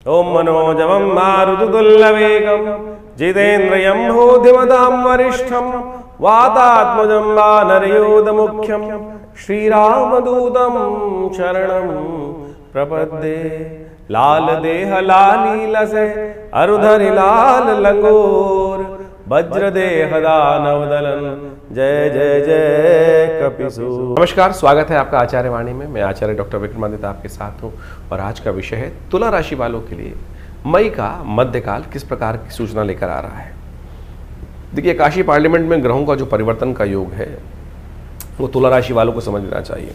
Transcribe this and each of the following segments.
ओम मनोजवं मारुततुल्यवेगं जितेन्द्रियं भूतिमतां वरिष्ठं वातात्मजं वानरयूथमुख्यं श्रीरामदूतं शरणं प्रपद्ये। लाल देह लाली लसे अरुधरि लाल लंगोर वज्र देह दानव दलन जय जय जय कपिसूर। नमस्कार, स्वागत है आपका आचार्य वाणी में। मैं आचार्य डॉक्टर विक्रमादित्य आपके साथ हूँ और आज का विषय है तुला राशि वालों के लिए मई का मध्यकाल किस प्रकार की सूचना लेकर आ रहा है। देखिए, काशी पार्लियामेंट में ग्रहों का जो परिवर्तन का योग है वो तुला राशि वालों को समझ लेना चाहिए।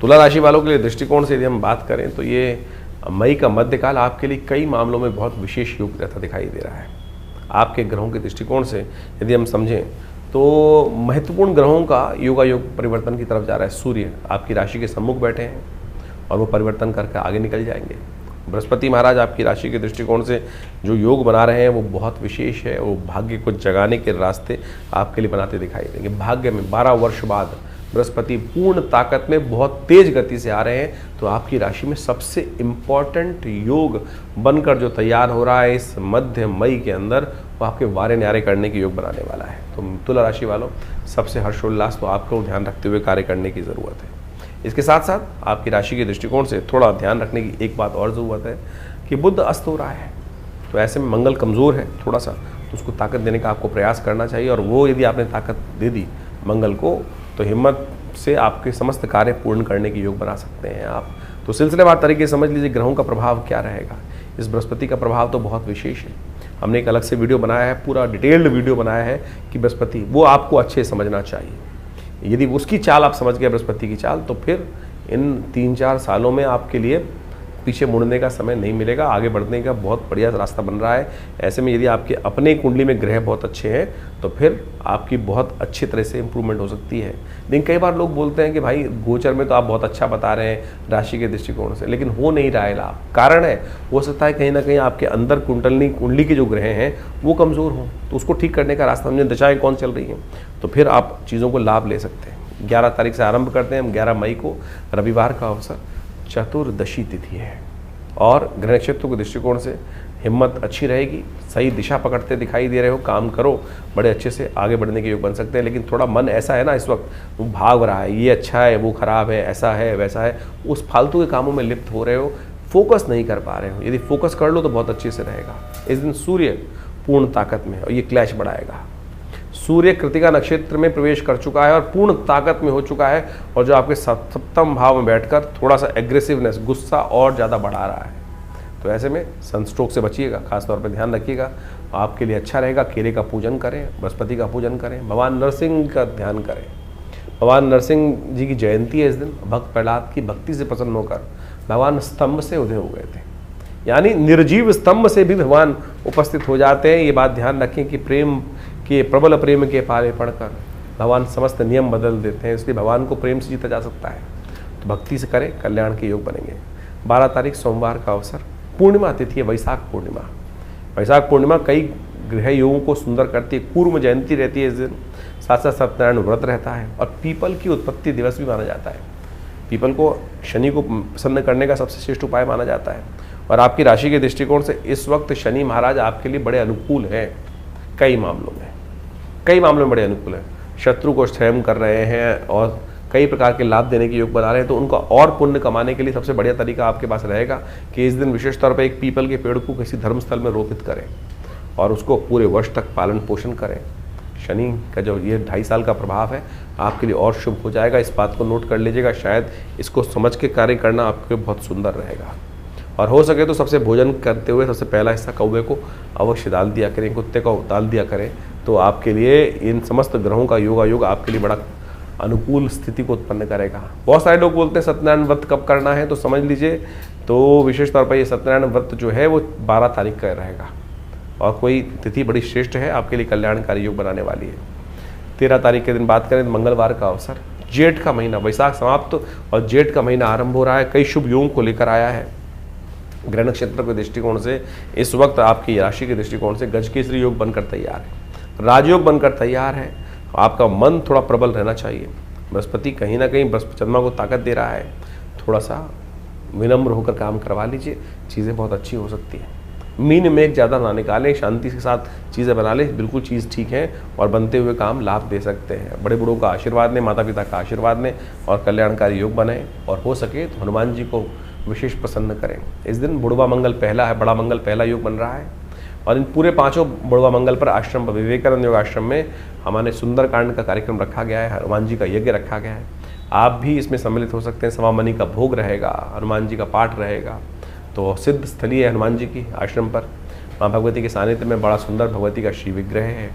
तुला राशि वालों के लिए दृष्टिकोण से यदि हम बात करें तो ये मई का मध्यकाल आपके लिए कई मामलों में बहुत विशेष योग रहता दिखाई दे रहा है। आपके ग्रहों के दृष्टिकोण से यदि हम समझें तो महत्वपूर्ण ग्रहों का योगायोग परिवर्तन की तरफ जा रहा है। सूर्य आपकी राशि के सम्मुख बैठे हैं और वो परिवर्तन करके आगे निकल जाएंगे। बृहस्पति महाराज आपकी राशि के दृष्टिकोण से जो योग बना रहे हैं वो बहुत विशेष है। वो भाग्य को जगाने के रास्ते आपके लिए बनाते दिखाई देंगे। भाग्य में 12 वर्ष बाद बृहस्पति पूर्ण ताकत में बहुत तेज गति से आ रहे हैं, तो आपकी राशि में सबसे इम्पॉर्टेंट योग बनकर जो तैयार हो रहा है इस मध्य मई के अंदर, वो आपके वारे न्यारे करने की योग बनाने वाला है। तो तुला राशि वालों, सबसे हर्षोल्लास तो आपको ध्यान रखते हुए कार्य करने की ज़रूरत है। इसके साथ साथ आपकी राशि के दृष्टिकोण से थोड़ा ध्यान रखने की एक बात और ज़रूरत है कि बुध अस्त हो रहा है, तो ऐसे में मंगल कमज़ोर है थोड़ा सा, तो उसको ताकत देने का आपको प्रयास करना चाहिए। और वो यदि आपने ताकत दे दी मंगल को, तो हिम्मत से आपके समस्त कार्य पूर्ण करने की योग बना सकते हैं आप। तो सिलसिलेवार तरीके से समझ लीजिए ग्रहों का प्रभाव क्या रहेगा। इस बृहस्पति का प्रभाव तो बहुत विशेष है। हमने एक अलग से वीडियो बनाया है, पूरा डिटेल्ड वीडियो बनाया है कि बृहस्पति, वो आपको अच्छे समझना चाहिए। यदि उसकी चाल आप समझ गए, बृहस्पति की चाल, तो फिर इन 3-4 सालों में आपके लिए पीछे मुड़ने का समय नहीं मिलेगा। आगे बढ़ने का बहुत बढ़िया रास्ता बन रहा है। ऐसे में यदि आपके अपने कुंडली में ग्रह बहुत अच्छे हैं तो फिर आपकी बहुत अच्छी तरह से इंप्रूवमेंट हो सकती है। लेकिन कई बार लोग बोलते हैं कि भाई गोचर में तो आप बहुत अच्छा बता रहे हैं राशि के दृष्टिकोण से, लेकिन हो नहीं रहा है लाभ। कारण है, हो सकता है कहीं ना कहीं आपके अंदर कुंडली के जो ग्रह हैं वो कमज़ोर हों, तो उसको ठीक करने का रास्ता हमने, दशाएँ कौन चल रही हैं, तो फिर आप चीज़ों को लाभ ले सकते हैं। 11 तारीख से आरंभ करते हैं हम। 11 मई को रविवार का अवसर, चतुर्दशी तिथि है और ग्रह नक्षत्रों के दृष्टिकोण से हिम्मत अच्छी रहेगी। सही दिशा पकड़ते दिखाई दे रहे हो, काम करो, बड़े अच्छे से आगे बढ़ने के योग बन सकते हैं। लेकिन थोड़ा मन ऐसा है ना, इस वक्त वो भाग रहा है, ये अच्छा है, वो खराब है, ऐसा है, वैसा है, उस फालतू के कामों में लिप्त हो रहे हो, फोकस नहीं कर पा रहे हो। यदि फोकस कर लो तो बहुत अच्छे से रहेगा। इस दिन सूर्य पूर्ण ताकत में है और ये क्लैश बढ़ाएगा। सूर्य कृतिका नक्षत्र में प्रवेश कर चुका है और पूर्ण ताकत में हो चुका है, और जो आपके सप्तम भाव में बैठकर थोड़ा सा एग्रेसिवनेस, गुस्सा और ज़्यादा बढ़ा रहा है। तो ऐसे में सनस्ट्रोक से बचिएगा, खासतौर पर ध्यान रखिएगा। आपके लिए अच्छा रहेगा, केले का पूजन करें, बृहस्पति का पूजन करें, भगवान नरसिंह का ध्यान करें। भगवान नरसिंह जी की जयंती है इस दिन। भक्त प्रहलाद की भक्ति से प्रसन्न होकर भगवान स्तंभ से उदय हो गए थे, यानी निर्जीव स्तंभ से भी भगवान उपस्थित हो जाते हैं। ये बात ध्यान रखें कि प्रेम के, प्रबल प्रेम के पाले पढ़कर भगवान समस्त नियम बदल देते हैं, इसलिए भगवान को प्रेम से जीता जा सकता है। तो भक्ति से करें, कल्याण के योग बनेंगे। 12 तारीख सोमवार का अवसर, पूर्णिमा तिथि है, वैशाख पूर्णिमा। वैशाख पूर्णिमा कई गृह योगों को सुंदर करती है। पूर्व जयंती रहती है इस दिन, साथ साथ सत्यनारायण व्रत रहता है और पीपल की उत्पत्ति दिवस भी माना जाता है। पीपल को शनि को प्रसन्न करने का सबसे श्रेष्ठ उपाय माना जाता है। और आपकी राशि के दृष्टिकोण से इस वक्त शनि महाराज आपके लिए बड़े अनुकूल हैं। कई मामलों में बड़े अनुकूल है। शत्रु को स्वयं कर रहे हैं और कई प्रकार के लाभ देने के योग बना रहे हैं। तो उनका और पुण्य कमाने के लिए सबसे बढ़िया तरीका आपके पास रहेगा कि इस दिन विशेष तौर पर एक पीपल के पेड़ को किसी धर्मस्थल में रोपित करें और उसको पूरे वर्ष तक पालन पोषण करें। शनि का जो ये 2.5 साल का प्रभाव है आपके लिए और शुभ हो जाएगा। इस बात को नोट कर लीजिएगा, शायद इसको समझ के कार्य करना आपके बहुत सुंदर रहेगा। और हो सके तो सबसे भोजन करते हुए सबसे पहला हिस्सा कौवे को अवश्य डाल दिया करें, कुत्ते को डाल दिया करें। तो आपके लिए इन समस्त ग्रहों का योगायोग आपके लिए बड़ा अनुकूल स्थिति को उत्पन्न करेगा। बहुत सारे लोग बोलते हैं सत्यनारायण व्रत कब करना है, तो समझ लीजिए, तो विशेष तौर पर ये सत्यनारायण व्रत जो है वो 12 तारीख का रहेगा और कोई तिथि बड़ी श्रेष्ठ है, आपके लिए कल्याणकारी योग बनाने वाली है। 13 तारीख के दिन बात करें तो मंगलवार का अवसर, जेठ का महीना, वैशाख समाप्त और जेठ का महीना आरंभ हो रहा है। कई शुभ योगों को लेकर आया है। ग्रह नक्षत्र के दृष्टिकोण से इस वक्त आपकी राशि के दृष्टिकोण से गजकेसरी योग बनकर तैयार है, राजयोग बनकर तैयार है। आपका मन थोड़ा प्रबल रहना चाहिए। बृहस्पति कहीं ना कहीं चंद्रमा को ताकत दे रहा है, थोड़ा सा विनम्र होकर काम करवा लीजिए, चीज़ें बहुत अच्छी हो सकती हैं। मीन में ज़्यादा ना निकालें, शांति के साथ चीज़ें बना लें, बिल्कुल चीज़ ठीक है और बनते हुए काम लाभ दे सकते हैं। बड़े बूढ़ों का आशीर्वाद लें, माता पिता का आशीर्वाद लें और कल्याणकारी योग बनाएं और हो सके तो हनुमान जी को विशेष प्रसन्न करें। इस दिन बुढ़वा मंगल पहला है, बड़ा मंगल पहला योग बन रहा है और इन पूरे 5 बुढ़वा मंगल पर आश्रम पर विवेकानंद योग आश्रम में हमारे सुंदरकांड का कार्यक्रम रखा गया है, हनुमान जी का यज्ञ रखा गया है। आप भी इसमें सम्मिलित हो सकते हैं। समामणि का भोग रहेगा, हनुमान जी का पाठ रहेगा। तो सिद्ध स्थली है हनुमान जी की आश्रम पर, माँ भगवती के सानिध्य में बड़ा सुंदर भगवती का श्री विग्रह है।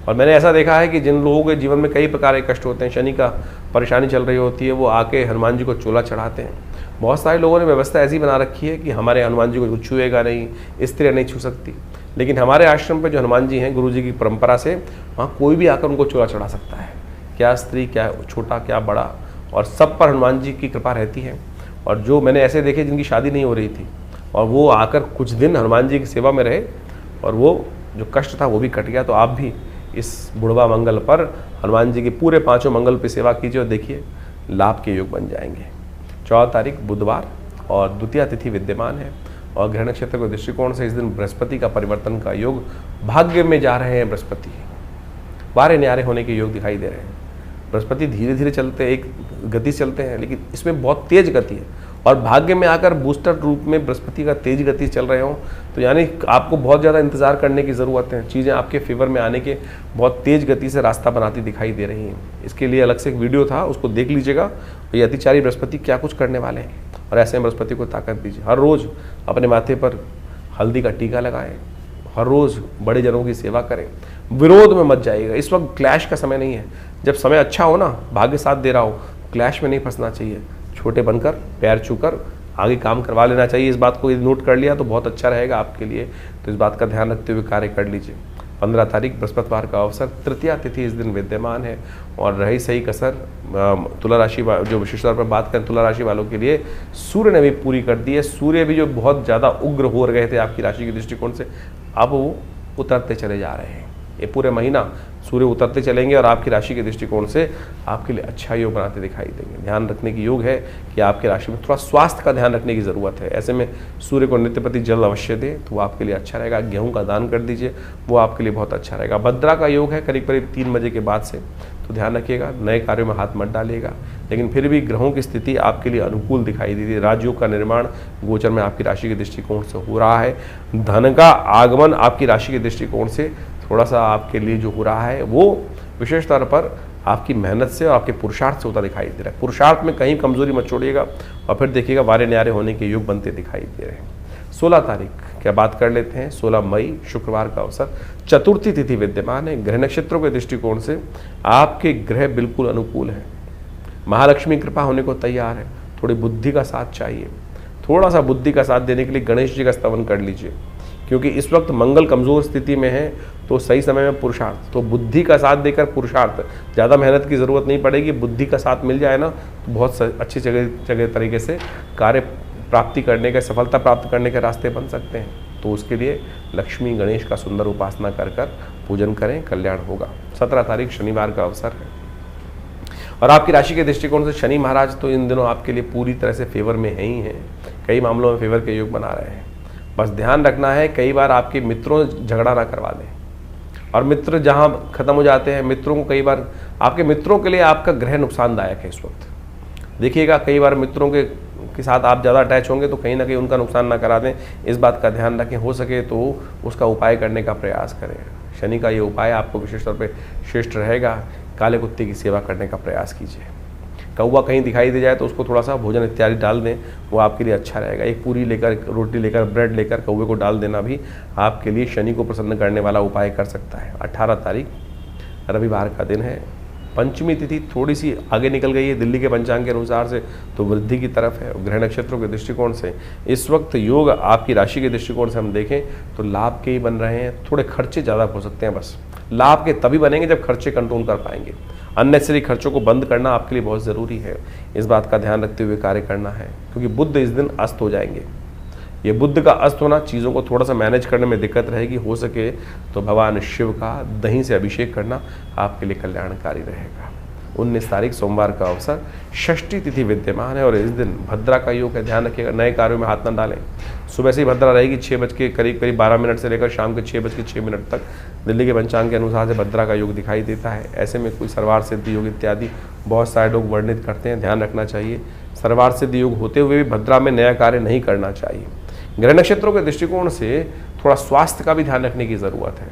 और मैंने ऐसा देखा है कि जिन लोगों के जीवन में कई प्रकार के कष्ट होते हैं, शनि का परेशानी चल रही होती है, वो आके हनुमान जी को चोला चढ़ाते हैं। बहुत सारे लोगों ने व्यवस्था ऐसी बना रखी है कि हमारे हनुमान जी को कुछ छुएगा नहीं, स्त्री नहीं छू सकती, लेकिन हमारे आश्रम पे जो हनुमान जी हैं, गुरु जी की परंपरा से वहाँ कोई भी आकर उनको चोला चढ़ा सकता है, क्या स्त्री क्या छोटा क्या बड़ा, और सब पर हनुमान जी की कृपा रहती है। और जो मैंने ऐसे देखे जिनकी शादी नहीं हो रही थी और वो आकर कुछ दिन हनुमान जी की सेवा में रहे और वो जो कष्ट था वो भी कट गया। तो आप भी इस बुढ़वा मंगल पर हनुमान जी के पूरे 5 मंगल पे सेवा कीजिए और देखिए लाभ के योग बन जाएंगे। 14 तारीख बुधवार और द्वितीया तिथि विद्यमान है और ग्रह नक्षत्र के दृष्टिकोण से इस दिन बृहस्पति का परिवर्तन का योग, भाग्य में जा रहे हैं बृहस्पति, बारे न्यारे होने के योग दिखाई दे रहे हैं। बृहस्पति धीरे धीरे चलते, एक गति से चलते हैं, लेकिन इसमें बहुत तेज गति है और भाग्य में आकर बूस्टर रूप में बृहस्पति का तेज गति चल रहे हो तो यानी आपको बहुत ज़्यादा इंतजार करने की ज़रूरत है। चीज़ें आपके फेवर में आने के बहुत तेज गति से रास्ता बनाती दिखाई दे रही हैं। इसके लिए अलग से एक वीडियो था, उसको देख लीजिएगा। ये अतिचारी बृहस्पति क्या कुछ करने वाले हैं और ऐसे में बृहस्पति को ताकत दीजिए। हर रोज़ अपने माथे पर हल्दी का टीका लगाएं, हर रोज़ बड़े जनों की सेवा करें, विरोध में मत जाइएगा। इस वक्त क्लैश का समय नहीं है। जब समय अच्छा हो ना, भाग्य साथ दे रहा हो, क्लैश में नहीं फंसना चाहिए। छोटे बनकर पैर छूकर आगे काम करवा लेना चाहिए। इस बात को नोट कर लिया तो बहुत अच्छा रहेगा आपके लिए, तो इस बात का ध्यान रखते हुए कार्य कर लीजिए। 15 तारीख बृहस्पतिवार का अवसर, तृतीया तिथि इस दिन विद्यमान है और रही सही कसर तुला राशि, जो विशेष तौर पर बात करें तुला राशि वालों के लिए, सूर्य ने भी पूरी कर दी है। सूर्य भी जो बहुत ज़्यादा उग्र हो गए थे आपकी राशि के दृष्टिकोण से, अब वो उतरते चले जा रहे हैं। ये पूरे महीना सूर्य उतरते चलेंगे और आपकी राशि के दृष्टिकोण से आपके लिए अच्छा योग बनाते दिखाई देंगे। ध्यान रखने की योग है कि आपकी राशि में थोड़ा स्वास्थ्य का ध्यान रखने की ज़रूरत है। ऐसे में सूर्य को नित्य प्रति जल अवश्य दें तो वो आपके लिए अच्छा रहेगा। गेहूं का दान कर दीजिए, वो आपके लिए बहुत अच्छा रहेगा। भद्रा का योग है करीब करीब 3 बजे के बाद से, तो ध्यान रखिएगा, नए कार्यों में हाथ मत डालिएगा। लेकिन फिर भी ग्रहों की स्थिति आपके लिए अनुकूल दिखाई देती है। राजयोग का निर्माण गोचर में आपकी राशि के दृष्टिकोण से हो रहा है। धन का आगमन आपकी राशि के दृष्टिकोण से थोड़ा सा आपके लिए जो हो रहा है वो विशेष तौर पर आपकी मेहनत से और आपके पुरुषार्थ से होता दिखाई दे रहा है। पुरुषार्थ में कहीं कमजोरी मत छोड़िएगा और फिर देखिएगा वारे न्यारे होने के योग बनते दिखाई दे रहे हैं। 16 तारीख क्या बात कर लेते हैं। 16 मई शुक्रवार का अवसर, चतुर्थी तिथि विद्यमान है। ग्रह नक्षत्रों के दृष्टिकोण से आपके ग्रह बिल्कुल अनुकूल है। महालक्ष्मी कृपा होने को तैयार है। थोड़ी बुद्धि का साथ चाहिए, थोड़ा सा बुद्धि का साथ देने के लिए गणेश जी का स्तवन कर लीजिए, क्योंकि इस वक्त मंगल कमजोर स्थिति में है। तो सही समय में पुरुषार्थ, तो बुद्धि का साथ देकर पुरुषार्थ, ज़्यादा मेहनत की ज़रूरत नहीं पड़ेगी। बुद्धि का साथ मिल जाए ना तो बहुत अच्छी जगह तरीके से कार्य प्राप्ति करने के, सफलता प्राप्त करने के रास्ते बन सकते हैं। तो उसके लिए लक्ष्मी गणेश का सुंदर उपासना कर पूजन करें, कल्याण होगा। 17 तारीख शनिवार का अवसर है और आपकी राशि के दृष्टिकोण से शनि महाराज तो इन दिनों आपके लिए पूरी तरह से फेवर में है ही हैं। कई मामलों में फेवर के योग बना रहे हैं। बस ध्यान रखना है कई बार आपके मित्रों झगड़ा ना करवा दें, और मित्र जहां खत्म हो जाते हैं, मित्रों को कई बार आपके मित्रों के लिए आपका ग्रह नुकसानदायक है इस वक्त। देखिएगा कई बार मित्रों के साथ आप ज़्यादा अटैच होंगे तो कहीं ना कहीं उनका नुकसान ना करा दें। इस बात का ध्यान रखें। हो सके तो उसका उपाय करने का प्रयास करें। शनि का ये उपाय आपको विशेष तौर पर श्रेष्ठ रहेगा। काले कुत्ते की सेवा करने का प्रयास कीजिए। कौवा कहीं दिखाई दे जाए तो उसको थोड़ा सा भोजन इत्यादि डाल दें, वो आपके लिए अच्छा रहेगा। एक पूरी लेकर, रोटी लेकर, ब्रेड लेकर कौवे को डाल देना भी आपके लिए शनि को प्रसन्न करने वाला उपाय कर सकता है। 18 तारीख रविवार का दिन है। पंचमी तिथि थोड़ी सी आगे निकल गई है दिल्ली के पंचांग के अनुसार से, तो वृद्धि की तरफ है। ग्रह नक्षत्रों के दृष्टिकोण से इस वक्त योग आपकी राशि के दृष्टिकोण से हम देखें तो लाभ के ही बन रहे हैं। थोड़े खर्चे ज़्यादा हो सकते हैं, बस लाभ के तभी बनेंगे जब खर्चे कंट्रोल कर पाएंगे। अननेसेसरी खर्चों को बंद करना आपके लिए बहुत ज़रूरी है। इस बात का ध्यान रखते हुए कार्य करना है, क्योंकि बुध इस दिन अस्त हो जाएंगे। ये बुध का अस्त होना चीज़ों को थोड़ा सा मैनेज करने में दिक्कत रहेगी। हो सके तो भगवान शिव का दही से अभिषेक करना आपके लिए कल्याणकारी रहेगा। 19 तारीख सोमवार का अवसर, षष्ठी तिथि विद्यमान है और इस दिन भद्रा का योग है। ध्यान रखिएगा, नए कार्यों में हाथ न डालें। सुबह से ही भद्रा रहेगी 6 बज के करीब 12 मिनट से लेकर शाम के 6 बज के 6 मिनट तक दिल्ली के पंचांग के अनुसार से भद्रा का योग दिखाई देता है। ऐसे में कोई सर्वार सिद्धि योग इत्यादि बहुत सारे लोग वर्णित करते हैं, ध्यान रखना चाहिए। सर्वार सिद्धि योग होते हुए भी भद्रा में नया कार्य नहीं करना चाहिए। ग्रह नक्षत्रों के दृष्टिकोण से थोड़ा स्वास्थ्य का भी ध्यान रखने की ज़रूरत है,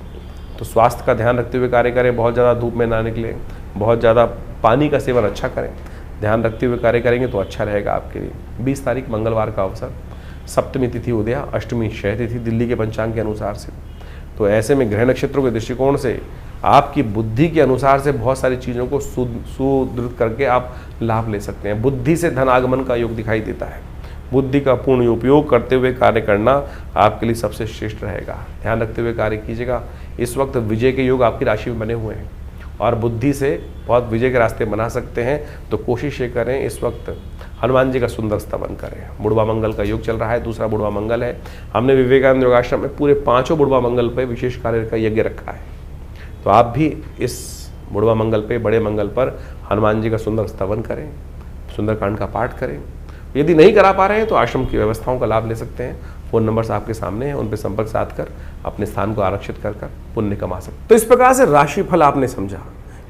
तो स्वास्थ्य का ध्यान रखते हुए कार्य करें। बहुत ज़्यादा धूप में ना निकलें, बहुत ज़्यादा पानी का सेवन अच्छा करें, ध्यान रखते हुए कार्य करेंगे तो अच्छा रहेगा आपके लिए। 20 तारीख मंगलवार का अवसर, सप्तमी तिथि उदया, अष्टमी क्षय तिथि दिल्ली के पंचांग के अनुसार से। तो ऐसे में ग्रह नक्षत्रों के दृष्टिकोण से आपकी बुद्धि के अनुसार से बहुत सारी चीज़ों को सुदृढ़ करके आप लाभ ले सकते हैं। बुद्धि से धन आगमन का योग दिखाई देता है। बुद्धि का पूर्ण उपयोग करते हुए कार्य करना आपके लिए सबसे श्रेष्ठ रहेगा। ध्यान रखते हुए कार्य कीजिएगा। इस वक्त विजय के योग आपकी राशि में बने हुए हैं और बुद्धि से बहुत विजय के रास्ते बना सकते हैं, तो कोशिश ये करें इस वक्त हनुमान जी का सुंदर स्तवन करें। बुढ़वा मंगल का योग चल रहा है, दूसरा बुढ़वा मंगल है। हमने विवेकानंद योगाश्रम में पूरे 5 बुढ़वा मंगल पर विशेष कार्य का यज्ञ रखा है, तो आप भी इस बुढ़वा मंगल पे, बड़े मंगल पर हनुमान जी का सुंदर स्तवन करें, सुंदरकांड का पाठ करें। यदि नहीं करा पा रहे हैं तो आश्रम की व्यवस्थाओं का लाभ ले सकते हैं। फ़ोन नंबर्स आपके सामने हैं, उन पर संपर्क साध कर अपने स्थान को आरक्षित कर पुण्य कमा सकते हैं। तो इस प्रकार से राशिफल आपने समझा,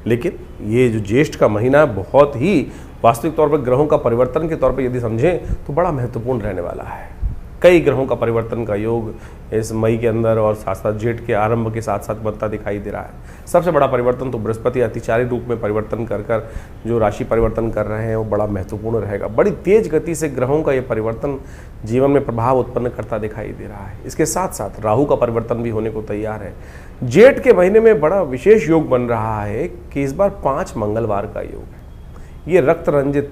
लेकिन ये जो ज्येष्ठ का महीना बहुत ही वास्तविक तौर पर ग्रहों का परिवर्तन के तौर पर यदि समझें तो बड़ा महत्वपूर्ण रहने वाला है। कई ग्रहों का परिवर्तन का योग इस मई के अंदर और साथ साथ जेठ के आरंभ के साथ साथ बनता दिखाई दे रहा है। सबसे बड़ा परिवर्तन तो बृहस्पति अतिचारी रूप में परिवर्तन कर जो राशि परिवर्तन कर रहे हैं वो बड़ा महत्वपूर्ण रहेगा। बड़ी तेज गति से ग्रहों का ये परिवर्तन जीवन में प्रभाव उत्पन्न करता दिखाई दे रहा है। इसके साथ साथ राहु का परिवर्तन भी होने को तैयार है। जेठ के महीने में बड़ा विशेष योग बन रहा है कि इस बार 5 मंगलवार का योग है। ये रक्त रंजित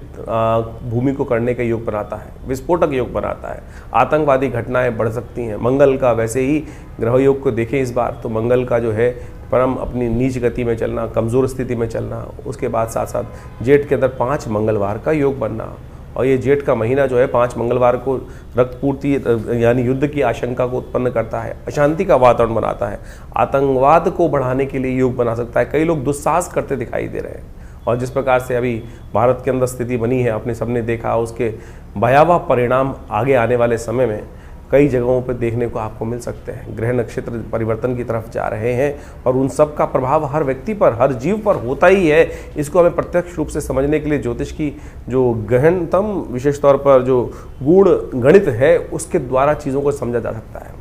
भूमि को करने का योग बनाता है, विस्फोटक योग बनाता है। आतंकवादी घटनाएं बढ़ सकती हैं। मंगल का वैसे ही ग्रह योग को देखें इस बार तो मंगल का जो है परम अपनी नीच गति में चलना, कमज़ोर स्थिति में चलना, उसके बाद साथ साथ जेठ के अंदर 5 मंगलवार का योग बनना। और ये जेठ का महीना जो है 5 मंगलवार को रक्तपूर्ति यानी युद्ध की आशंका को उत्पन्न करता है, अशांति का वातावरण बनाता है, आतंकवाद को बढ़ाने के लिए योग बना सकता है। कई लोग दुस्साहस करते दिखाई दे रहे हैं और जिस प्रकार से अभी भारत के अंदर स्थिति बनी है, आपने सबने देखा, उसके भयावह परिणाम आगे आने वाले समय में कई जगहों पर देखने को आपको मिल सकते हैं। ग्रह नक्षत्र परिवर्तन की तरफ जा रहे हैं और उन सब का प्रभाव हर व्यक्ति पर, हर जीव पर होता ही है। इसको हमें प्रत्यक्ष रूप से समझने के लिए ज्योतिष की जो गहनतम विशेष तौर पर जो गूढ़ गणित है उसके द्वारा चीज़ों को समझा जा सकता है।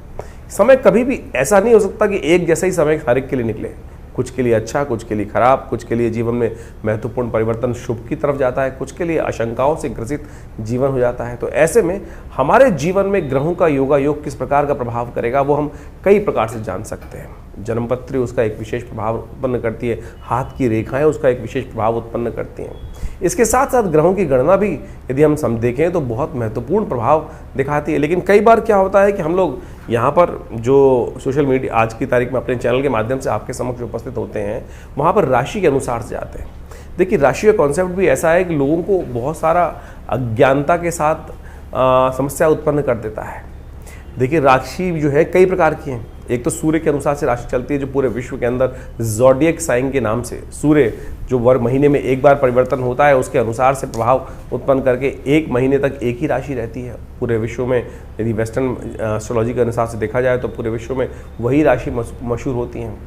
समय कभी भी ऐसा नहीं हो सकता कि एक जैसा ही समय हर एक के लिए निकले। कुछ के लिए अच्छा, कुछ के लिए खराब, कुछ के लिए जीवन में महत्वपूर्ण परिवर्तन शुभ की तरफ जाता है, कुछ के लिए आशंकाओं से ग्रसित जीवन हो जाता है। तो ऐसे में हमारे जीवन में ग्रहों का योगा योग किस प्रकार का प्रभाव करेगा वो हम कई प्रकार से जान सकते हैं। जन्मपत्री उसका एक विशेष प्रभाव उत्पन्न करती है, हाथ की रेखाएं उसका एक विशेष प्रभाव उत्पन्न करती हैं। इसके साथ साथ ग्रहों की गणना भी यदि हम देखें तो बहुत महत्वपूर्ण प्रभाव दिखाती है। लेकिन कई बार क्या होता है कि हम लोग यहाँ पर जो सोशल मीडिया आज की तारीख में अपने चैनल के माध्यम से आपके समक्ष उपस्थित होते हैं, वहाँ पर राशि के अनुसार से जाते हैं। देखिए, राशि का कॉन्सेप्ट भी ऐसा है कि लोगों को बहुत सारा अज्ञानता के साथ समस्या उत्पन्न कर देता है। देखिए, राशि जो है कई प्रकार की हैं। एक तो सूर्य के अनुसार से राशि चलती है, जो पूरे विश्व के अंदर ज़ोडिएक साइन के नाम से सूर्य जो महीने में एक बार परिवर्तन होता है उसके अनुसार से प्रभाव उत्पन्न करके 1 महीने तक एक ही राशि रहती है पूरे विश्व में। यदि वेस्टर्न एस्ट्रोलॉजी के अनुसार से देखा जाए तो पूरे विश्व में वही राशि मशहूर होती हैं।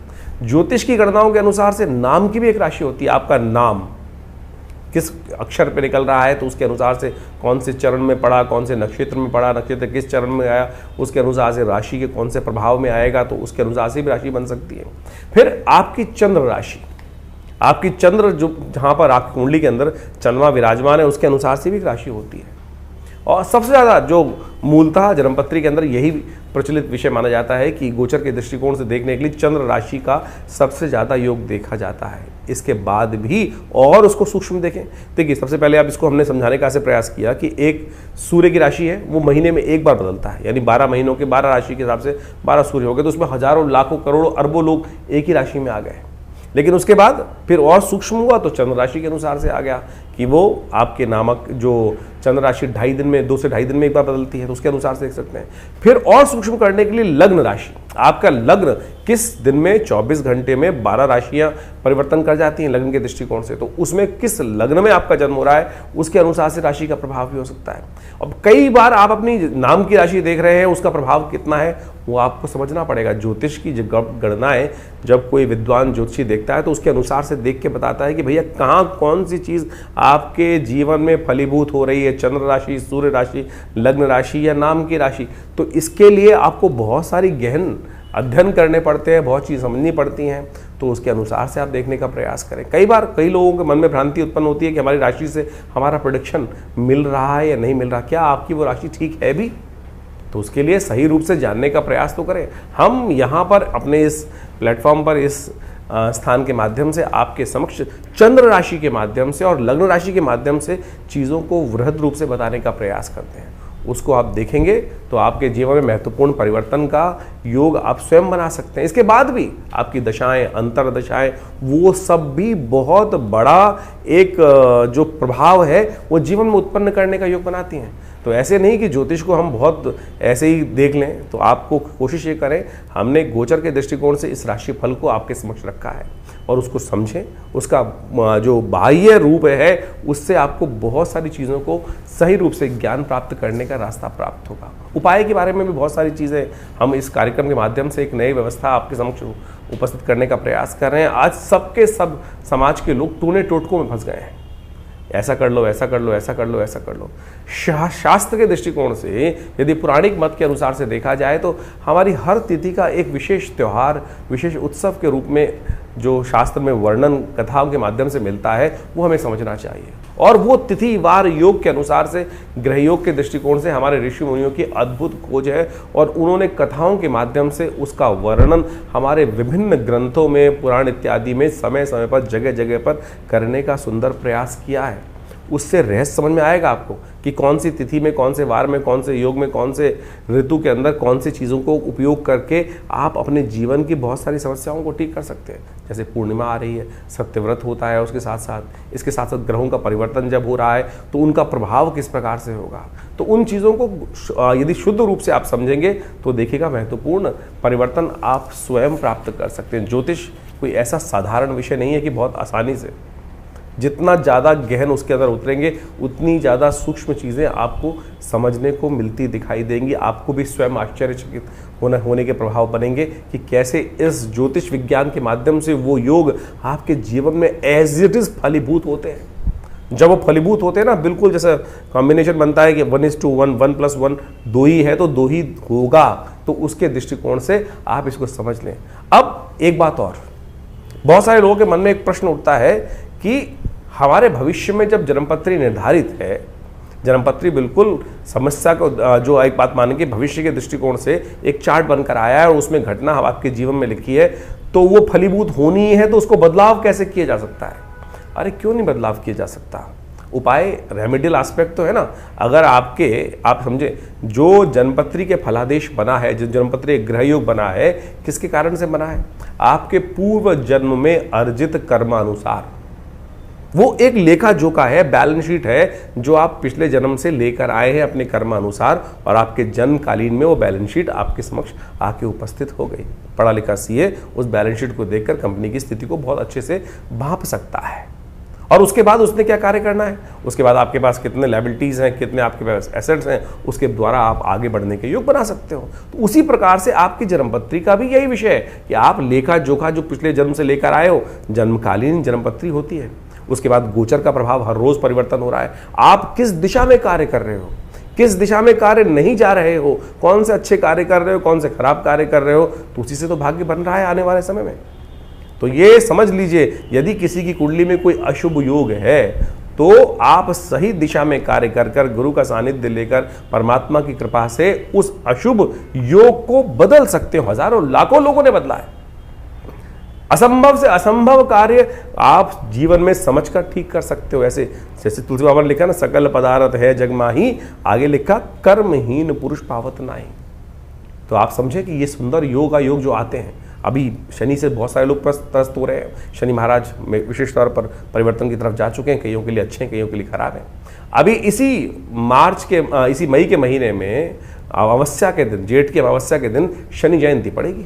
ज्योतिष की गणनाओं के अनुसार से नाम की भी एक राशि होती है। आपका नाम किस अक्षर पे निकल रहा है तो उसके अनुसार से कौन से चरण में पड़ा, कौन से नक्षत्र में पड़ा, नक्षत्र किस चरण में आया, उसके अनुसार से राशि के कौन से प्रभाव में आएगा, तो उसके अनुसार से भी राशि बन सकती है। फिर आपकी चंद्र राशि, आपकी चंद्र जो जहाँ पर आपकी कुंडली के अंदर चंद्रमा विराजमान है उसके अनुसार से भी राशि होती है। और सबसे ज़्यादा जो मूलतः जन्मपत्री के अंदर यही प्रचलित विषय माना जाता है कि गोचर के दृष्टिकोण से देखने के लिए चंद्र राशि का सबसे ज़्यादा योग देखा जाता है। इसके बाद भी और उसको सूक्ष्म देखें। देखिए, सबसे पहले आप इसको हमने समझाने का ऐसे प्रयास किया कि एक सूर्य की राशि है, वो महीने में एक बार बदलता है, यानी 12 महीनों के 12 राशि के हिसाब से 12 सूर्य हो गए, तो उसमें हजारों लाखों करोड़ों अरबों लोग एक ही राशि में आ गए। लेकिन उसके बाद फिर और सूक्ष्म हुआ तो चंद्र राशि के अनुसार से आ गया कि वो आपके नामक जो चंद्र राशि 2.5 दिन में 2 से 2.5 दिन में एक बार बदलती है, तो उसके अनुसार से देख सकते हैं। फिर और सूक्ष्म करने के लिए लग्न राशि, आपका लग्न किस दिन में 24 घंटे में 12 राशियां परिवर्तन कर जाती हैं लग्न के दृष्टिकोण से, तो उसमें किस लग्न में आपका जन्म हो रहा है उसके अनुसार से राशि का प्रभाव भी हो सकता है। अब कई बार आप अपनी नाम की राशि देख रहे हैं, उसका प्रभाव कितना है वो आपको समझना पड़ेगा। ज्योतिष की गणनाएं जब कोई विद्वान ज्योतिषी देखता है तो उसके अनुसार से देख के बताता है कि भैया कहाँ कौन सी चीज़ आपके जीवन में फलीभूत हो रही है, चंद्र राशि, सूर्य राशि, लग्न राशि या नाम की राशि। तो इसके लिए आपको बहुत सारी गहन अध्ययन करने पड़ते हैं, बहुत चीज़ समझनी पड़ती हैं, तो उसके अनुसार से आप देखने का प्रयास करें। कई बार कई लोगों के मन में भ्रांति उत्पन्न होती है कि हमारी राशि से हमारा प्रेडिक्शन मिल रहा है या नहीं मिल रहा, क्या आपकी वो राशि ठीक है भी? तो उसके लिए सही रूप से जानने का प्रयास तो करें। हम यहाँ पर अपने इस प्लेटफॉर्म पर इस स्थान के माध्यम से आपके समक्ष चंद्र राशि के माध्यम से और लग्न राशि के माध्यम से चीज़ों को वृहद रूप से बताने का प्रयास करते हैं। उसको आप देखेंगे तो आपके जीवन में महत्वपूर्ण परिवर्तन का योग आप स्वयं बना सकते हैं। इसके बाद भी आपकी दशाएं, अंतर दशाएं, वो सब भी बहुत बड़ा एक जो प्रभाव है वो जीवन में उत्पन्न करने का योग बनाती हैं। तो ऐसे नहीं कि ज्योतिष को हम बहुत ऐसे ही देख लें, तो आपको कोशिश ये करें, हमने गोचर के दृष्टिकोण से इस राशि फल को आपके समक्ष रखा है और उसको समझें। उसका जो बाह्य रूप है उससे आपको बहुत सारी चीज़ों को सही रूप से ज्ञान प्राप्त करने का रास्ता प्राप्त होगा। उपाय के बारे में भी बहुत सारी चीज़ें हम इस कार्यक्रम के माध्यम से एक नई व्यवस्था आपके समक्ष उपस्थित करने का प्रयास कर रहे हैं। आज सबके सब समाज के लोग टूने टोटकों में फंस गए हैं, ऐसा कर लो, ऐसा कर लो, ऐसा कर लो, ऐसा कर लो। शास्त्र के दृष्टिकोण से यदि पौराणिक मत के अनुसार से देखा जाए तो हमारी हर तिथि का एक विशेष त्यौहार, विशेष उत्सव के रूप में जो शास्त्र में वर्णन कथाओं के माध्यम से मिलता है वो हमें समझना चाहिए। और वो तिथि वार योग के अनुसार से, ग्रह योग के दृष्टिकोण से हमारे ऋषि मुनियों की अद्भुत खोज है और उन्होंने कथाओं के माध्यम से उसका वर्णन हमारे विभिन्न ग्रंथों में, पुराण इत्यादि में समय समय पर, जगह जगह पर करने का सुंदर प्रयास किया है। उससे रहस्य समझ में आएगा आपको कि कौन सी तिथि में, कौन से वार में, कौन से योग में, कौन से ऋतु के अंदर कौन सी चीज़ों को उपयोग करके आप अपने जीवन की बहुत सारी समस्याओं को ठीक कर सकते हैं। जैसे पूर्णिमा आ रही है, सत्यव्रत होता है, उसके साथ साथ इसके साथ साथ ग्रहों का परिवर्तन जब हो रहा है तो उनका प्रभाव किस प्रकार से होगा। तो उन चीज़ों को यदि शुद्ध रूप से आप समझेंगे तो देखिएगा महत्वपूर्ण परिवर्तन आप स्वयं प्राप्त कर सकते हैं। ज्योतिष कोई ऐसा साधारण विषय नहीं है कि बहुत आसानी से, जितना ज़्यादा गहन उसके अंदर उतरेंगे उतनी ज़्यादा सूक्ष्म चीज़ें आपको समझने को मिलती दिखाई देंगी। आपको भी स्वयं आश्चर्यचकित होने के प्रभाव बनेंगे कि कैसे इस ज्योतिष विज्ञान के माध्यम से वो योग आपके जीवन में एज इट इज़ फलीभूत होते हैं। जब वो फलीभूत होते हैं ना, बिल्कुल जैसा कॉम्बिनेशन बनता है कि 1:1, 1+1 2 ही है तो 2 ही होगा, तो उसके दृष्टिकोण से आप इसको समझ लें। अब एक बात और, बहुत सारे लोगों के मन में एक प्रश्न उठता है कि हमारे भविष्य में जब जन्मपत्री निर्धारित है, जन्मपत्री बिल्कुल समस्या को जो एक बात मानेंगे भविष्य के दृष्टिकोण से एक चार्ट बनकर आया है और उसमें घटना आपके जीवन में लिखी है, तो वो फलीभूत होनी है, तो उसको बदलाव कैसे किया जा सकता है? अरे क्यों नहीं बदलाव किया जा सकता? उपाय रेमेडियल एस्पेक्ट तो है ना। अगर आप समझे जो जन्मपत्री के फलादेश बना है, जो जन्मपत्री ग्रह योग बना है, किसके कारण से बना है? आपके पूर्व जन्म में अर्जित कर्मानुसार। वो एक लेखा जोखा है, बैलेंस शीट है जो आप पिछले जन्म से लेकर आए हैं अपने कर्मानुसार, और आपके जन्मकालीन में वो बैलेंस शीट आपके समक्ष आके उपस्थित हो गई। पढ़ा लिखा सीए उस बैलेंस शीट को देखकर कंपनी की स्थिति को बहुत अच्छे से भांप सकता है। और उसके बाद उसने क्या कार्य करना है, उसके बाद आपके पास कितने लायबिलिटीज़ हैं, कितने आपके पास एसेट्स हैं, उसके द्वारा आप आगे बढ़ने के योग बना सकते हो। तो उसी प्रकार से आपकी जन्मपत्री का भी यही विषय है कि आप लेखा जोखा जो पिछले जन्म से लेकर आए हो, जन्मकालीन जन्मपत्री होती है। उसके बाद गोचर का प्रभाव, हर रोज परिवर्तन हो रहा है। आप किस दिशा में कार्य कर रहे हो, किस दिशा में कार्य नहीं जा रहे हो, कौन से अच्छे कार्य कर रहे हो, कौन से खराब कार्य कर रहे हो, तो उसी से तो भाग्य बन रहा है आने वाले समय में। तो ये समझ लीजिए, यदि किसी की कुंडली में कोई अशुभ योग है तो आप सही दिशा में कार्य कर गुरु का सानिध्य लेकर परमात्मा की कृपा से उस अशुभ योग को बदल सकते हो। हजारों लाखों लोगों ने बदला है। असंभव से असंभव कार्य आप जीवन में समझकर ठीक कर सकते हो। ऐसे जैसे तुलसी बाबा ने लिखा ना, सकल पदार्थ है जग माही, आगे लिखा कर्महीन पुरुष पावत नाही। तो आप समझे कि ये सुंदर योग जो आते हैं, अभी शनि से बहुत सारे लोग त्रस्त हो रहे हैं। शनि महाराज विशेष तौर पर परिवर्तन की तरफ जा चुके हैं, कईयों के लिए अच्छे हैं, कईयों के लिए खराब हैं। अभी इसी मई के महीने में अमावस्या के दिन, जेठ की अमावस्या के दिन शनि जयंती पड़ेगी।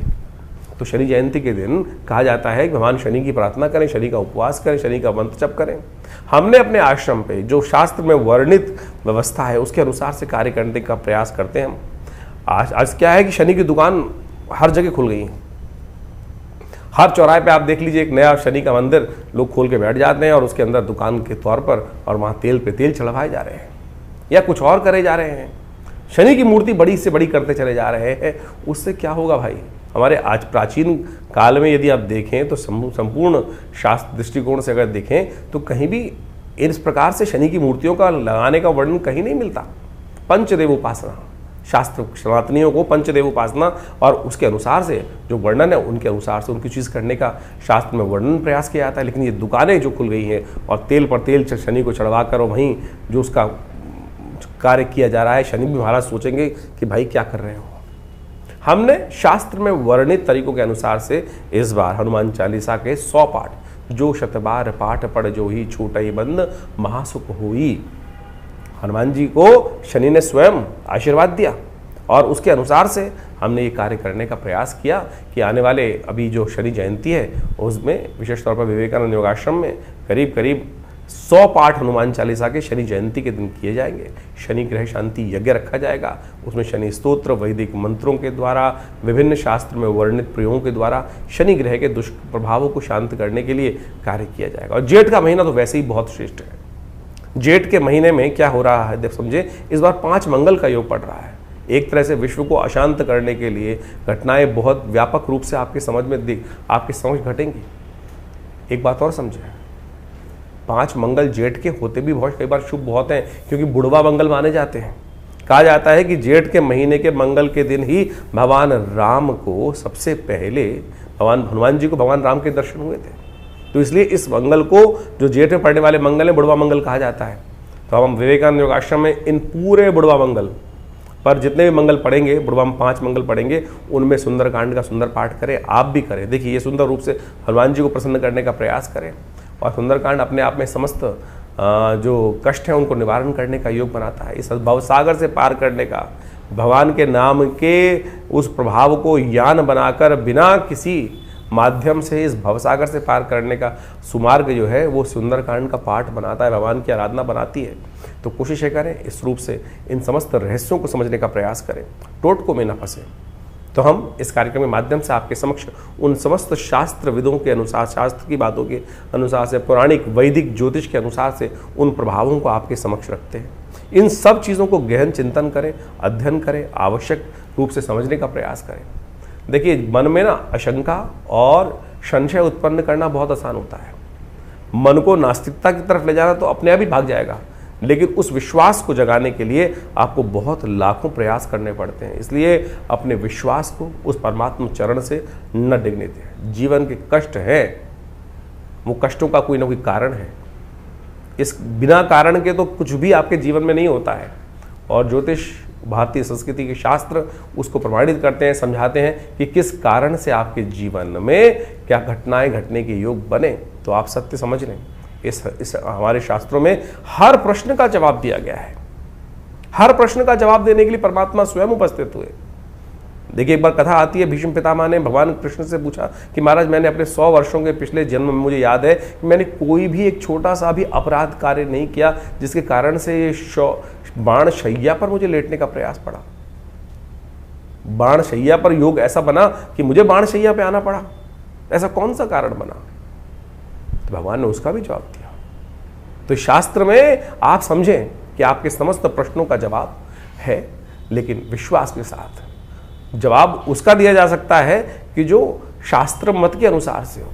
तो शनि जयंती के दिन कहा जाता है कि भगवान शनि की प्रार्थना करें, शनि का उपवास करें, शनि का मंत्र जप करें। हमने अपने आश्रम पे जो शास्त्र में वर्णित व्यवस्था है उसके अनुसार से कार्य करने का प्रयास करते हैं हम। आज क्या है कि शनि की दुकान हर जगह खुल गई है। हर चौराहे पे आप देख लीजिए एक नया शनि का मंदिर लोग खोल के बैठ जाते हैं और उसके अंदर दुकान के तौर पर और वहाँ तेल पे तेल चढ़वाए जा रहे हैं या कुछ और करे जा रहे हैं। शनि की मूर्ति बड़ी से बड़ी करते चले जा रहे हैं। उससे क्या होगा भाई? हमारे आज प्राचीन काल में यदि आप देखें तो संपूर्ण शास्त्र दृष्टिकोण से अगर देखें तो कहीं भी इस प्रकार से शनि की मूर्तियों का लगाने का वर्णन कहीं नहीं मिलता। पंचदेव उपासना, शास्त्र सनातनियों को पंचदेव उपासना और उसके अनुसार से जो वर्णन है उनके अनुसार से उनकी चीज़ करने का शास्त्र में वर्णन प्रयास किया जाता है। लेकिन ये दुकानें जो खुल गई हैं और तेल पर तेल शनि को चढ़वा कर और वहीं जो उसका कार्य किया जा रहा है, शनि भी महाराज सोचेंगे कि भाई क्या कर रहे हो। हमने शास्त्र में वर्णित तरीकों के अनुसार से इस बार हनुमान चालीसा के 100 पाठ, जो शतबार पाठ पढ़ जो ही छूटई बंद महासुख हुई, हनुमान जी को शनि ने स्वयं आशीर्वाद दिया और उसके अनुसार से हमने ये कार्य करने का प्रयास किया कि आने वाले अभी जो शनि जयंती है उसमें विशेष तौर पर विवेकानंद योगाश्रम में करीब करीब 100 पाठ हनुमान चालीसा के शनि जयंती के दिन किए जाएंगे। शनि ग्रह शांति यज्ञ रखा जाएगा, उसमें शनि स्तोत्र वैदिक मंत्रों के द्वारा विभिन्न शास्त्र में वर्णित प्रयोगों के द्वारा शनि ग्रह के दुष्प्रभावों को शांत करने के लिए कार्य किया जाएगा। और जेठ का महीना तो वैसे ही बहुत श्रेष्ठ है। जेठ के महीने में क्या हो रहा है, देख समझे, इस बार 5 मंगल का योग पड़ रहा है। एक तरह से विश्व को अशांत करने के लिए घटनाएं बहुत व्यापक रूप से आपके समझ में आपके समझ घटेंगी। एक बात और समझे, 5 मंगल जेठ के होते भी बहुत कई बार शुभ बहुत हैं, क्योंकि बुढ़वा मंगल माने जाते हैं। कहा जाता है कि जेठ के महीने के मंगल के दिन ही भगवान राम को सबसे पहले भगवान हनुमान जी को भगवान राम के दर्शन हुए थे। तो इसलिए इस मंगल को जो जेठ में पड़ने वाले मंगल है बुढ़वा मंगल कहा जाता है। तो हम विवेकानंद योगाश्रम में इन पूरे बुढ़वा मंगल पर जितने भी मंगल पढ़ेंगे, बुढ़वा में 5 मंगल पढ़ेंगे, उनमें सुंदरकांड का सुंदर पाठ करें। आप भी करें। देखिए ये सुंदर रूप से हनुमान जी को प्रसन्न करने का प्रयास करें और सुंदरकांड अपने आप में समस्त जो कष्ट हैं उनको निवारण करने का योग बनाता है। इस भवसागर से पार करने का, भगवान के नाम के उस प्रभाव को यान बनाकर बिना किसी माध्यम से इस भवसागर से पार करने का सुमार्ग जो है वो सुंदरकांड का पाठ बनाता है, भगवान की आराधना बनाती है। तो कोशिश है करें इस रूप से इन समस्त रहस्यों को समझने का प्रयास करें, टोटकों में न फंसे। तो हम इस कार्यक्रम के माध्यम से आपके समक्ष उन समस्त शास्त्र विदों के अनुसार, शास्त्र की बातों के अनुसार से, पौराणिक वैदिक ज्योतिष के अनुसार से उन प्रभावों को आपके समक्ष रखते हैं। इन सब चीज़ों को गहन चिंतन करें, अध्ययन करें, आवश्यक रूप से समझने का प्रयास करें। देखिए मन में ना आशंका और संशय उत्पन्न करना बहुत आसान होता है। मन को नास्तिकता की तरफ ले जाना तो अपने आप ही भाग जाएगा, लेकिन उस विश्वास को जगाने के लिए आपको बहुत लाखों प्रयास करने पड़ते हैं। इसलिए अपने विश्वास को उस परमात्मा चरण से न डिगने दें। जीवन के कष्ट हैं, वो कष्टों का कोई ना कोई कारण है। इस बिना कारण के तो कुछ भी आपके जीवन में नहीं होता है। और ज्योतिष, भारतीय संस्कृति के शास्त्र उसको प्रमाणित करते हैं, समझाते हैं कि किस कारण से आपके जीवन में क्या घटनाएं घटने के योग बने। तो आप सत्य समझ लें, इस हमारे शास्त्रों में हर प्रश्न का जवाब दिया गया है। हर प्रश्न का जवाब देने के लिए परमात्मा स्वयं उपस्थित हुए। देखिए एक बार कथा आती है, भीष्म पितामह ने भगवान कृष्ण से पूछा कि महाराज मैंने अपने 100 वर्षों के पिछले जन्म में मुझे याद है कि मैंने कोई भी एक छोटा सा भी अपराध कार्य नहीं किया जिसके कारण से बाण शैया पर मुझे लेटने का प्रयास पड़ा। बाण शैया पर योग ऐसा बना कि मुझे बाण शैया पे आना पड़ा। ऐसा कौन सा कारण बना? तो भगवान ने उसका भी जवाब दिया। तो शास्त्र में आप समझें कि आपके समस्त प्रश्नों का जवाब है, लेकिन विश्वास के साथ। जवाब उसका दिया जा सकता है कि जो शास्त्र मत के अनुसार से हो।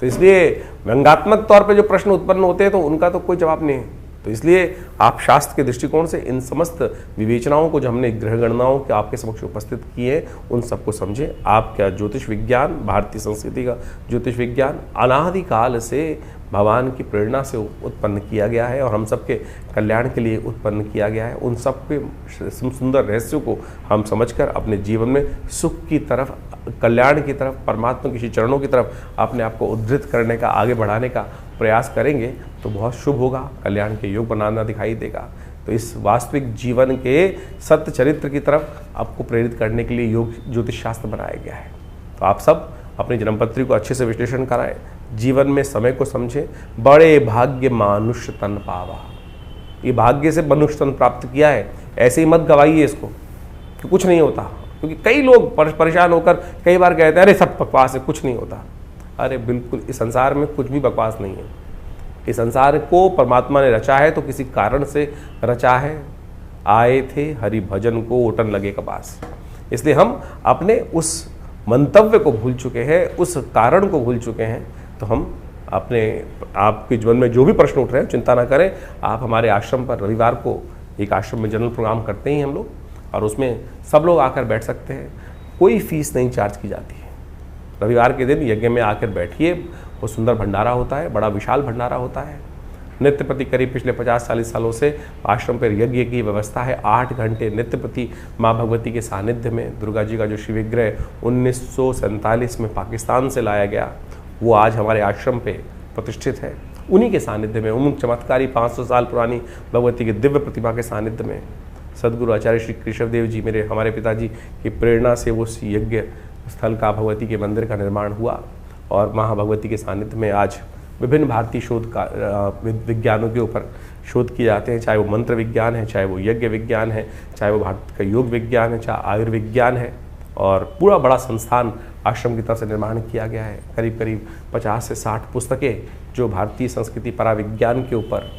तो इसलिए व्यंगात्मक तौर पे जो प्रश्न उत्पन्न होते हैं तो उनका तो कोई जवाब नहीं है। तो इसलिए आप शास्त्र के दृष्टिकोण से इन समस्त विवेचनाओं को जो हमने ग्रह गणनाओं के आपके समक्ष उपस्थित किए उन सबको समझें। आपका ज्योतिष विज्ञान, भारतीय संस्कृति का ज्योतिष विज्ञान अनादिकाल से भगवान की प्रेरणा से उत्पन्न किया गया है और हम सबके कल्याण के लिए उत्पन्न किया गया है। उन सब के सुंदर रहस्यों को हम समझकर अपने जीवन में सुख की तरफ, कल्याण की तरफ, परमात्मा के चरणों की तरफ अपने आप को उद्धृत करने का, आगे बढ़ाने का प्रयास करेंगे तो बहुत शुभ होगा, कल्याण के योग बनाना दिखाई देगा। तो इस वास्तविक जीवन के सत्य चरित्र की तरफ आपको प्रेरित करने के लिए योग ज्योतिष शास्त्र बनाया गया है। तो आप सब अपनी जन्मपत्री को अच्छे से विश्लेषण कराएं, जीवन में समय को समझें। बड़े भाग्य मानुष्य तन पावा, ये भाग्य से मनुष्य तन प्राप्त किया है, ऐसे ही मत गवाइए इसको कि कुछ नहीं होता। क्योंकि कई लोग परेशान होकर कई बार कहते हैं अरे सब बकवास है, कुछ नहीं होता। अरे बिल्कुल, इस संसार में कुछ भी बकवास नहीं है। इस संसार को परमात्मा ने रचा है तो किसी कारण से रचा है। आए थे हरि भजन को ओटन लगे कपास। इसलिए हम अपने उस मंतव्य को भूल चुके हैं, उस कारण को भूल चुके हैं। तो हम अपने आपके जीवन में जो भी प्रश्न उठ रहे हैं चिंता ना करें। आप हमारे आश्रम पर रविवार को एक आश्रम में जनरल प्रोग्राम करते हैं हम लोग, और उसमें सब लोग आकर बैठ सकते हैं। कोई फीस नहीं चार्ज की जाती है। रविवार के दिन यज्ञ में आकर बैठिए, वो सुंदर भंडारा होता है, बड़ा विशाल भंडारा होता है। नित्य प्रति करीब पिछले 50-40 सालों से आश्रम पर यज्ञ की व्यवस्था है। 8 घंटे नित्य प्रति माँ भगवती के सानिध्य में दुर्गा जी का जो शिव विग्रह 1947 में पाकिस्तान से लाया गया, वो आज हमारे आश्रम पे प्रतिष्ठित है। उन्हीं के सानिध्य में, उन चमत्कारी 500 साल पुरानी भगवती के दिव्य प्रतिभा के सानिध्य में सदगुरु आचार्य श्री कृष्णदेव जी हमारे पिताजी की प्रेरणा से वो यज्ञ स्थल का, भगवती के मंदिर का निर्माण हुआ। और महाभगवती के सानिध्य में आज विभिन्न भारतीय शोध का विज्ञानों के ऊपर शोध किए जाते हैं, चाहे वो मंत्र विज्ञान है, चाहे वो यज्ञ विज्ञान है, चाहे वो भारत का योग विज्ञान है, चाहे आयुर्विज्ञान है। और पूरा बड़ा संस्थान आश्रम की तरफ से निर्माण किया गया है। करीब करीब 50 से 60 पुस्तकें जो भारतीय संस्कृति पराविज्ञान के ऊपर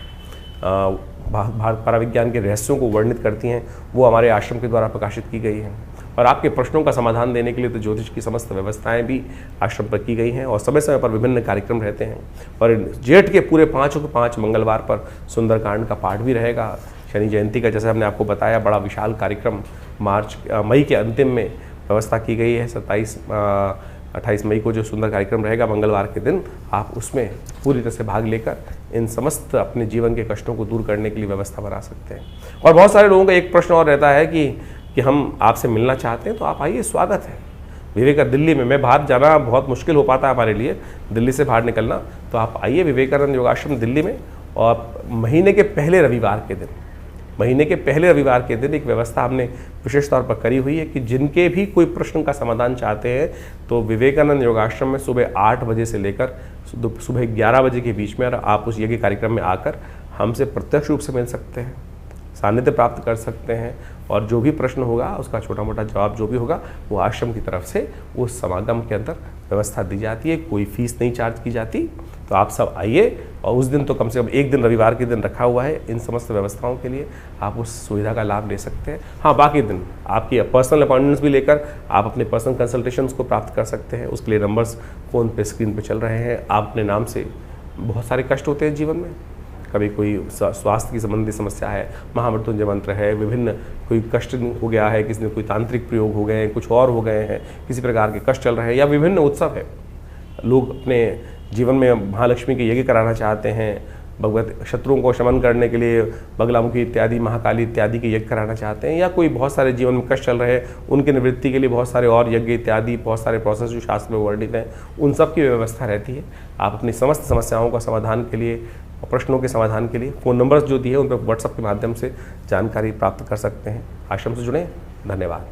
भारत पराविज्ञान के रहस्यों को वर्णित करती हैं, वो हमारे आश्रम के द्वारा प्रकाशित की गई हैं। और आपके प्रश्नों का समाधान देने के लिए तो ज्योतिष की समस्त व्यवस्थाएं भी आश्रम पर की गई हैं, और समय समय पर विभिन्न कार्यक्रम रहते हैं। और जेठ के पूरे 5 मंगलवार पर सुंदरकांड का पाठ भी रहेगा। शनि जयंती का, जैसे हमने आपको बताया, बड़ा विशाल कार्यक्रम मई के अंतिम में व्यवस्था की गई है। 28 मई को जो सुंदर कार्यक्रम रहेगा मंगलवार के दिन, आप उसमें पूरी तरह से भाग लेकर इन समस्त अपने जीवन के कष्टों को दूर करने के लिए व्यवस्था बना सकते हैं। और बहुत सारे लोगों का एक प्रश्न और रहता है कि हम आपसे मिलना चाहते हैं, तो आप आइए, स्वागत है। विवेकानंद दिल्ली में, मैं बाहर जाना बहुत मुश्किल हो पाता है हमारे लिए, दिल्ली से बाहर निकलना, तो आप आइए विवेकानंद योगाश्रम दिल्ली में। और महीने के पहले रविवार के दिन एक व्यवस्था हमने विशेष तौर पर करी हुई है कि जिनके भी कोई प्रश्न का समाधान चाहते हैं, तो विवेकानंद योगाश्रम में सुबह 8 बजे से लेकर सुबह 11 बजे के बीच में आप उस यज्ञ कार्यक्रम में आकर हमसे प्रत्यक्ष रूप से मिल सकते हैं, सानिध्य प्राप्त कर सकते हैं। और जो भी प्रश्न होगा उसका छोटा मोटा जवाब जो भी होगा वो आश्रम की तरफ से उस समागम के अंदर व्यवस्था दी जाती है। कोई फीस नहीं चार्ज की जाती। तो आप सब आइए, और उस दिन तो कम से कम एक दिन रविवार के दिन रखा हुआ है इन समस्त व्यवस्थाओं के लिए, आप उस सुविधा का लाभ ले सकते हैं। हाँ, बाकी दिन आपकी पर्सनल अपॉइंटमेंट्स भी लेकर आप अपने पर्सनल कंसल्टेशंस को प्राप्त कर सकते हैं। उसके लिए नंबर्स फ़ोन पे स्क्रीन पे चल रहे हैं। आप अपने नाम से, बहुत सारे कष्ट होते हैं जीवन में, कभी कोई स्वास्थ्य की संबंधी समस्या है, महामृत्युंजय मंत्र है, विभिन्न कोई कष्ट हो गया है, किसी ने कोई तांत्रिक प्रयोग हो गए हैं, कुछ और हो गए हैं, किसी प्रकार के कष्ट चल रहे हैं, या विभिन्न उत्सव है, लोग अपने जीवन में महालक्ष्मी के यज्ञ कराना चाहते हैं, भगवत शत्रुओं को शमन करने के लिए बगलामुखी इत्यादि, महाकाली इत्यादि के यज्ञ कराना चाहते हैं, या कोई बहुत सारे जीवन में कष्ट चल रहे हैं उनकी निवृत्ति के लिए बहुत सारे और यज्ञ इत्यादि, बहुत सारे प्रोसेस जो शास्त्र में वर्णित हैं, उन सब की व्यवस्था रहती है। आप अपनी समस्त समस्याओं का समाधान के लिए, प्रश्नों के समाधान के लिए फ़ोन नंबर्स जो दिए उन पर व्हाट्सएप के माध्यम से जानकारी प्राप्त कर सकते हैं। आश्रम से जुड़ें। धन्यवाद।